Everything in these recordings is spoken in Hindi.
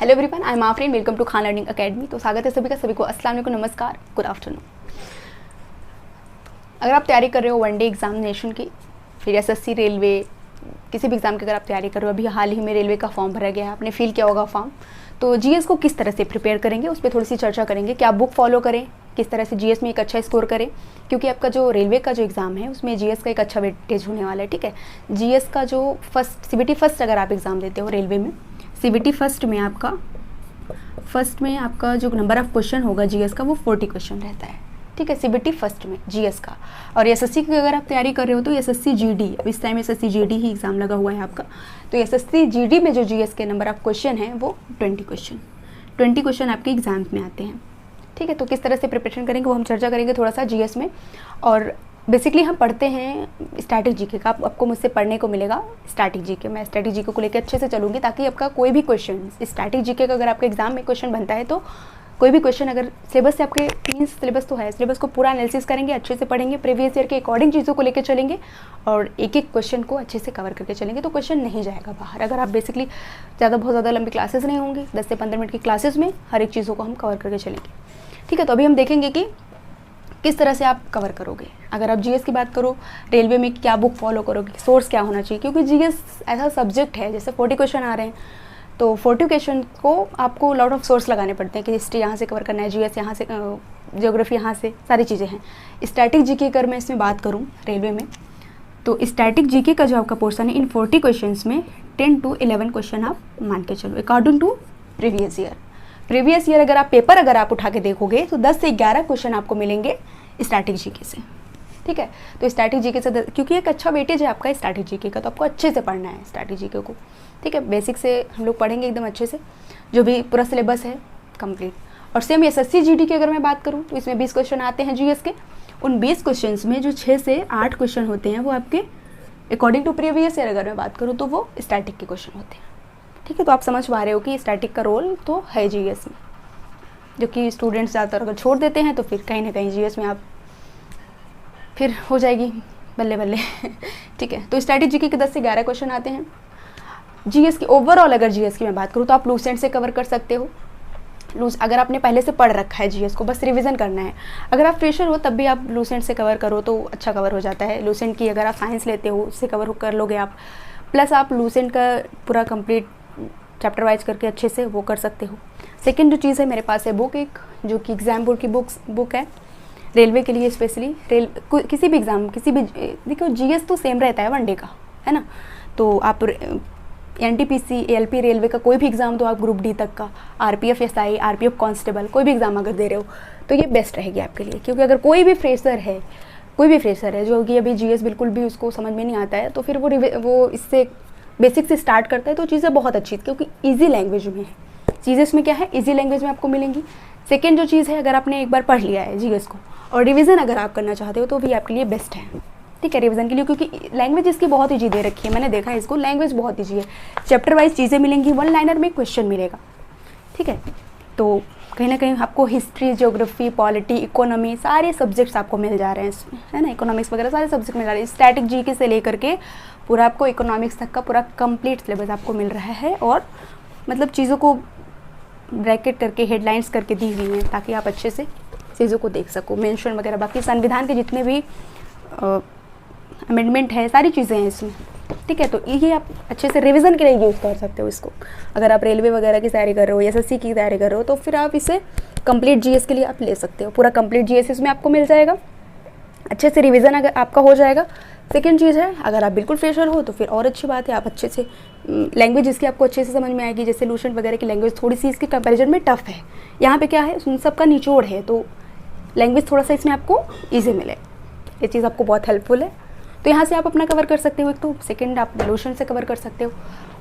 Hello everyone, I am Aafreen. Welcome to Khan learning academy. तो स्वागत है सभी का, सभी को अस्सलाम वालेकुम, नमस्कार, गुड आफ्टरनून। अगर आप तैयारी कर रहे हो वनडे एग्जामिनेशन की, फिर एसएससी, रेलवे, किसी भी एग्ज़ाम की अगर आप तैयारी कर रहे हो, अभी हाल ही में रेलवे का फॉर्म भरा गया है, आपने फील किया होगा फॉर्म, तो जीएस को किस तरह से प्रिपेयर करेंगे उस पर थोड़ी सी चर्चा करेंगे। क्या बुक फॉलो करें, किस तरह से जीएस में एक अच्छा स्कोर करें, क्योंकि आपका जो रेलवे का जो एग्ज़ाम है उसमें जीएस का एक अच्छा वेटेज होने वाला है। ठीक है, जीएस का जो फर्स्ट सीबीटी फर्स्ट अगर आप एग्ज़ाम देते हो रेलवे में, सीबीटी फर्स्ट में आपका जो नंबर ऑफ क्वेश्चन होगा जीएस का वो 40 क्वेश्चन रहता है। ठीक है, सीबीटी फर्स्ट में जीएस का। और एसएससी की अगर आप तैयारी कर रहे हो तो एसएससी जीडी, इस टाइम एसएससी जीडी ही एग्ज़ाम लगा हुआ है आपका, तो एसएससी जीडी में जो जीएस के नंबर ऑफ क्वेश्चन हैं वो 20 क्वेश्चन आपके एग्जाम में आते हैं। ठीक है, तो किस तरह से प्रिपरेशन करेंगे वो हम चर्चा करेंगे थोड़ा सा जीएस में। और बेसिकली हम पढ़ते हैं स्टैटिक जीके का, आपको मुझसे पढ़ने को मिलेगा स्टैटिक जीके। मैं स्टैटिक जीके को लेकर अच्छे से चलूँगी ताकि आपका कोई भी क्वेश्चन स्टैटिक जीके का अगर आपके एग्जाम में क्वेश्चन बनता है तो कोई भी क्वेश्चन अगर सिलेबस से आपके मीन्स सिलेबस तो है, सिलेबस को पूरा एनालिसिस करेंगे, अच्छे से पढ़ेंगे, प्रीवियस ईयर के अकॉर्डिंग चीज़ों को लेकर चलेंगे और एक एक क्वेश्चन को अच्छे से कवर करके चलेंगे तो क्वेश्चन नहीं जाएगा बाहर। अगर आप बेसिकली बहुत ज़्यादा लंबी क्लासेस नहीं होंगी, 10 से 15 मिनट की क्लासेस में हर एक चीज़ों को हम कवर करके चलेंगे। ठीक है, तो अभी हम देखेंगे कि किस तरह से आप कवर करोगे। अगर आप जीएस की बात करो, रेलवे में क्या बुक फॉलो करोगे, सोर्स क्या होना चाहिए, क्योंकि जीएस ऐसा सब्जेक्ट है जैसे 40 क्वेश्चन आ रहे हैं तो 40 क्वेश्चन को आपको लॉट ऑफ सोर्स लगाने पड़ते हैं कि हिस्ट्री यहाँ से कवर करना है, जीएस यहाँ से, ज्योग्राफी यहाँ से, सारी चीज़ें हैं। स्टैटिक जीके अगर मैं इसमें बात करूँ रेलवे में, तो स्टैटिक जीके का जो आपका पोर्शन है इन 40 क्वेश्चंस में 10 to 11 क्वेश्चन आप मान के चलो अकॉर्डिंग टू प्रीवियस ईयर। अगर आप पेपर उठा के देखोगे तो 10 से 11 क्वेश्चन आपको मिलेंगे स्टैटिक जीके से। ठीक है, तो स्टैटिक जीके से क्योंकि एक अच्छा वेटेज है आपका स्टैटिक जीके का, तो आपको अच्छे से पढ़ना है स्टैटिक जीके को। ठीक है, बेसिक से हम लोग पढ़ेंगे एकदम अच्छे से, जो भी पूरा सिलेबस है कंप्लीट। और सेम एसएससी जीडी की अगर मैं बात करूँ तो इसमें 20 क्वेश्चन आते हैं जीएस के। उन 20 क्वेश्चन में जो 6 से 8 क्वेश्चन होते हैं वो आपके अकॉर्डिंग टू प्रीवियस ईयर अगर मैं बात करूँ तो वो स्टैटिक के क्वेश्चन होते हैं। ठीक है, तो आप समझ पा रहे हो कि स्टैटिक का रोल तो है जीएस में, जो कि स्टूडेंट्स ज़्यादातर अगर छोड़ देते हैं तो फिर कहीं ना कहीं जीएस में आप फिर हो जाएगी बल्ले बल्ले। ठीक है, तो स्टैटिक जीके के 10 से 11 क्वेश्चन आते हैं। जीएस की ओवरऑल अगर जीएस की मैं बात करूँ तो आप लूसेंट से कवर कर सकते हो। अगर आपने पहले से पढ़ रखा है जीएस को, बस रिवीजन करना है। अगर आप फ्रेशर हो तब भी आप लूसेंट से कवर करो तो अच्छा कवर हो जाता है। लूसेंट की अगर आप साइंस लेते हो उससे कवर कर लोगे आप, प्लस आप लूसेंट का पूरा कंप्लीट चैप्टर वाइज करके अच्छे से वो कर सकते हो। सेकेंड जो चीज़ है मेरे पास है बुक एक, जो कि एग्जाम बोर्ड की बुक है रेलवे के लिए स्पेशली। किसी भी एग्ज़ाम देखो जीएस तो सेम रहता है वनडे का, है ना। तो आप एनटीपीसी, एएलपी, रेलवे का कोई भी एग्ज़ाम दो आप, ग्रुप डी तक का, आरपीएफ एसआई, आरपीएफ कांस्टेबल, कोई भी एग्ज़ाम अगर दे रहे हो तो ये बेस्ट रहेगी आपके लिए। क्योंकि अगर कोई भी फ्रेशर है जो कि अभी जीएस बिल्कुल भी उसको समझ में नहीं आता है, तो फिर वो इससे बेसिक से स्टार्ट करता है तो चीज़ें बहुत अच्छी, क्योंकि ईजी लैंग्वेज में है चीज़ें। इसमें क्या है, ईजी लैंग्वेज में आपको मिलेंगी। सेकेंड जो चीज़ है, अगर आपने एक बार पढ़ लिया है जीएस को और रिवीजन अगर आप करना चाहते हो तो भी आपके लिए बेस्ट है। ठीक है, रिवीजन के लिए, क्योंकि लैंग्वेज इसकी बहुत ईजी दे रखी है, मैंने देखा है इसको, लैंग्वेज बहुत ईजी है। चैप्टर वाइज चीज़ें मिलेंगी, वन लाइनर में क्वेश्चन मिलेगा। ठीक है, तो कहीं ना कहीं आपको हिस्ट्री, ज्योग्राफी, पॉलिटी, इकोनॉमी, सारे सब्जेक्ट्स आपको मिल जा रहे हैं इसमें, है ना। इकोनॉमिक्स वगैरह सारे सब्जेक्ट मिल जा रहे हैं। स्टैटिक जीके से लेकर के पूरा आपको इकोनॉमिक्स तक का पूरा कंप्लीट सिलेबस आपको मिल रहा है। और मतलब चीज़ों को ब्रैकेट करके, हेडलाइंस करके दी हुई हैं ताकि आप अच्छे से चीज़ों को देख सको। मेंशन वगैरह, बाकी संविधान के जितने भी अमेंडमेंट है, सारी चीज़ें हैं इसमें। ठीक है, तो ये आप अच्छे से रिवीजन के लिए यूज़ कर सकते हो इसको। अगर आप रेलवे वगैरह की तैयारी कर रहे हो, एसएससी की तैयारी कर रहे हो, तो फिर आप इसे कंप्लीट जीएस के लिए आप ले सकते हो। पूरा कंप्लीट जीएस इसमें आपको मिल जाएगा, अच्छे से रिवीजन अगर आपका हो जाएगा। सेकेंड चीज़ है, अगर आप बिल्कुल फ्रेशर हो तो फिर और अच्छी बात है, आप अच्छे से लैंग्वेज इसकी आपको अच्छे से समझ में आएगी। जैसे लूसेंट वगैरह की लैंग्वेज थोड़ी सी इसके कंपैरिजन में टफ है, यहाँ पे क्या है उन सबका निचोड़ है, तो लैंग्वेज थोड़ा सा इसमें आपको ईजी मिले, ये चीज़ आपको बहुत हेल्पफुल है। तो यहाँ से आप अपना कवर कर सकते हो एक तो, सेकंड आप लूसेंट से कवर कर सकते हो।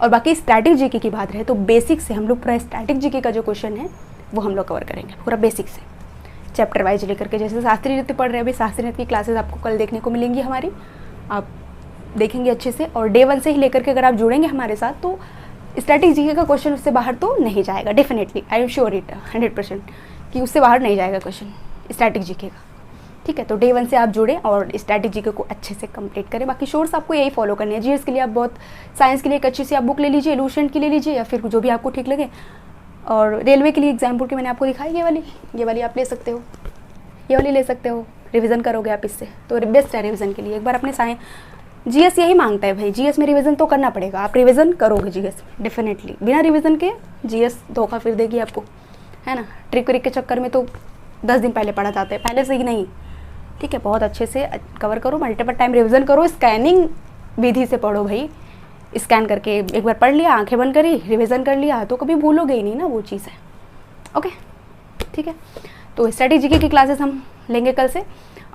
और बाकी स्टैटिक जीके की बात रहे तो बेसिक से हम लोग पूरा स्टैटिक जीके का जो क्वेश्चन है वो हम लोग कवर करेंगे पूरा बेसिक से, चैप्टर वाइज लेकर के। जैसे शास्त्रीय नृत्य पढ़ रहे हैं, अभी शास्त्रीय नृत्य की क्लासेस आपको कल देखने को मिलेंगी हमारी, आप देखेंगे अच्छे से। और डे 1 से ही लेकर के अगर आप जुड़ेंगे हमारे साथ तो स्टैटिक जीके का क्वेश्चन उससे बाहर तो नहीं जाएगा, definitely, I am sure it 100% कि उससे बाहर नहीं जाएगा क्वेश्चन स्टैटिक जीके का। ठीक है, तो डे 1 से आप जुड़ें और स्टैटिक जीके को अच्छे से कंप्लीट करें। बाकी शोर्स आपको यही फॉलो करने हैं। जीएस के लिए आप बहुत, साइंस के लिए एक अच्छी सी आप बुक ले लीजिए, लूसेंट की ले लीजिए, या फिर जो भी आपको ठीक लगे और रेलवे के लिए एग्जाम्पल की मैंने आपको दिखाई, ये वाली आप ले सकते हो, ये वाली ले सकते हो, रिवीजन करोगे आप इससे तो बेस्ट है रिवीजन के लिए। एक बार अपने साइंस जीएस यही मांगता है भाई, जीएस में रिवीजन तो करना पड़ेगा, आप रिवीजन करोगे जीएस डेफिनेटली, बिना रिवीजन के जीएस धोखा फिर देगी आपको, है ना। ट्रिक व्रिक के चक्कर में तो 10 दिन पहले पढ़ा जाता है, पहले से ही नहीं, ठीक है। बहुत अच्छे से कवर करो, मल्टीपल टाइम रिवीजन करो, स्कैनिंग विधि से पढ़ो भाई, स्कैन करके एक बार पढ़ लिया, आंखें बंद करी, रिवीजन कर लिया, तो कभी भूलोगे ही नहीं ना, वो चीज़ है। ओके ठीक है, तो स्ट्रैटेजी की क्लासेस हम लेंगे कल से,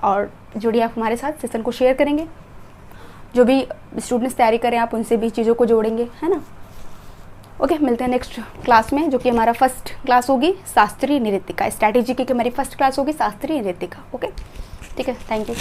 और जुड़िए आप हमारे साथ, सेशन को शेयर करेंगे, जो भी स्टूडेंट्स तैयारी करें आप उनसे भी चीज़ों को जोड़ेंगे, है ना। ओके मिलते हैं नेक्स्ट क्लास में, जो कि हमारा फर्स्ट क्लास होगी शास्त्रीय नृत्य का। स्ट्रैटेजी की हमारी फर्स्ट क्लास होगी शास्त्रीय नृत्य का। ओके ठीक है, थैंक यू।